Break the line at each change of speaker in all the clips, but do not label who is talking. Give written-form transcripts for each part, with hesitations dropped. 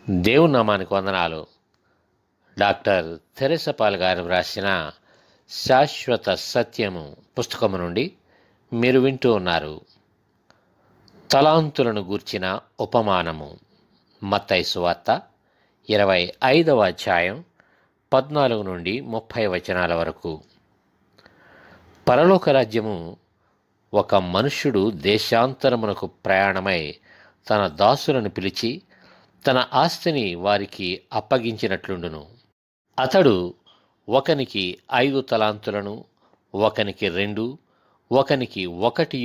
దేవుని నామానికి వందనాలు. డాక్టర్ థెరెసా పాల్ గారు వ్రాసిన శాశ్వత సత్యము పుస్తకము నుండి మీరు వింటూ ఉన్నారు. తలాంతులను గూర్చిన ఉపమానము. మత్తయి సువార్త 25వ అధ్యాయం 14 నుండి 30 వచనాల వరకు. పరలోక రాజ్యము ఒక మనుష్యుడు దేశాంతరమునకు ప్రయాణమై తన దాసులను పిలిచి తన ఆస్తిని వారికి అప్పగించినట్లుండును. అతడు ఒకనికి 5 తలాంతులను, ఒకనికి 2, ఒకనికి 1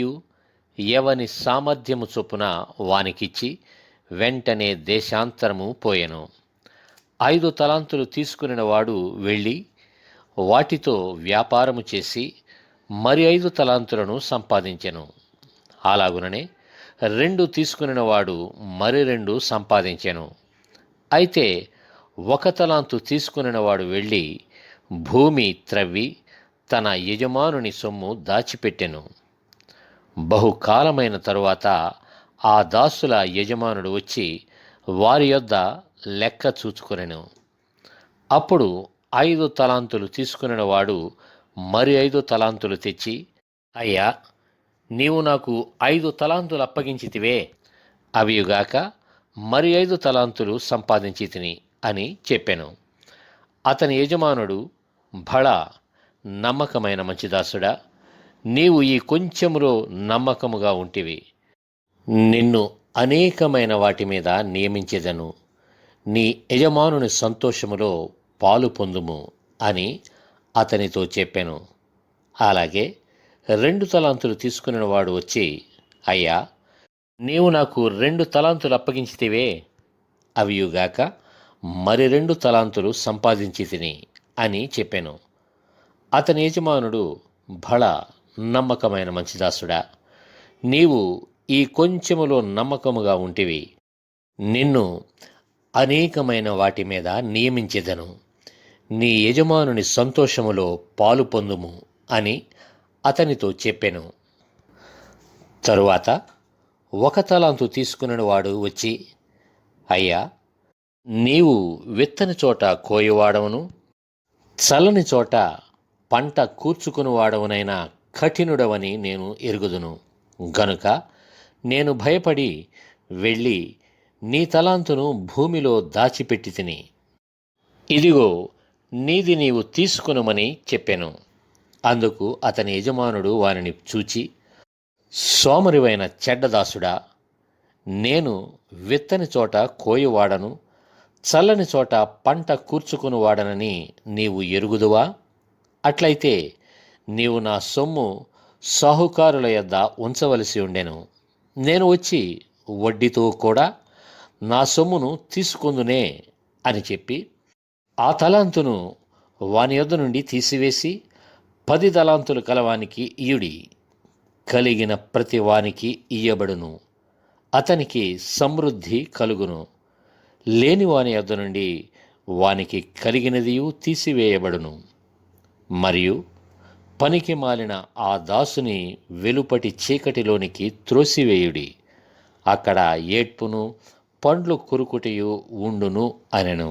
ఎవని సామర్థ్యము చొప్పున వానికిచ్చి వెంటనే దేశాంతరము పోయెను. 5 తలాంతులు తీసుకునిన వాడు వెళ్ళి వాటితో వ్యాపారము చేసి మరి 5 తలాంతులను సంపాదించెను. అలాగుననే 2 తీసుకునిన వాడు మరి 2 సంపాదించెను. అయితే 1 తలాంతు తీసుకునిన వాడు వెళ్ళి భూమి త్రవ్వి తన యజమానుని సొమ్ము దాచిపెట్టెను. బహుకాలమైన తరువాత ఆ దాసుల యజమానుడు వచ్చి వారి యొద్ద లెక్క చూచుకొనెను. అప్పుడు 5 తలాంతులు తీసుకునిన వాడు మరి 5 తలాంతులు తెచ్చి, అయ్యా, నీవు నాకు 5 తలాంతులు అప్పగించితివే, అవియుగాక మరి 5 తలాంతులు సంపాదించితిని అని చెప్పెను. అతని యజమానుడు, భళా, నమ్మకమైన మంచిదాసుడా, నీవు ఈ కొంచెములో నమ్మకముగా ఉంటివి, నిన్ను అనేకమైన వాటి మీద నియమించెదను, నీ యజమానుని సంతోషములో పాలు పొందుము అని అతనితో చెప్పెను. అలాగే 2 తలాంతులు తీసుకున్న వాడు వచ్చి, అయ్యా, నీవు నాకు 2 తలాంతులు అప్పగించితివే, అవియుగాక మరి 2 తలాంతులు సంపాదించితిని అని చెప్పెను. అతని యజమానుడు, భళా, నమ్మకమైన మంచిదాసుడా, నీవు ఈ కొంచెములో నమ్మకముగా ఉంటివి, నిన్ను అనేకమైన వాటి మీద నియమించెదను, నీ యజమానుని సంతోషములో పాలు పొందుము అని అతనితో చెప్పెను. తరువాత 1 తలాంతు తీసుకున్న వాడు వచ్చి, అయ్యా, నీవు విత్తని చోట కోయువాడవును, చల్లని చోట పంట కూర్చుకునివాడవునైన కఠినుడవని నేను ఎరుగుదును. గనుక నేను భయపడి వెళ్ళి నీ తలాంతును భూమిలో దాచిపెట్టి తిని, ఇదిగో నీది నీవు తీసుకునుమని చెప్పెను. అందుకు అతని యజమానుడు వానిని చూచి, సోమరివైన చెడ్డదాసుడా, నేను విత్తని చోట కోయువాడను, చల్లని చోట పంట కూర్చుకునివాడనని నీవు ఎరుగుదువా? అట్లయితే నీవు నా సొమ్ము సాహుకారుల యొద్ద ఉంచవలసి ఉండెను. నేను వచ్చి వడ్డీతో కూడా నా సొమ్మును తీసుకొందునే అని చెప్పి ఆ తలాంతును వాని యొద్ద నుండి తీసివేసి 10 తలాంతులు కలవానికి ఇయుడి, కలిగిన ప్రతి వానికి ఇయ్యబడును, అతనికి సమృద్ధి కలుగును. లేని వాని యొద్ద నుండి వానికి కలిగినదియు తీసివేయబడును. మరియు పనికి మాలిన ఆ దాసుని వెలుపటి చీకటిలోనికి త్రోసివేయుడి, అక్కడ ఏడ్పును పండ్లు కొరుకుటయు ఉండును అనెను.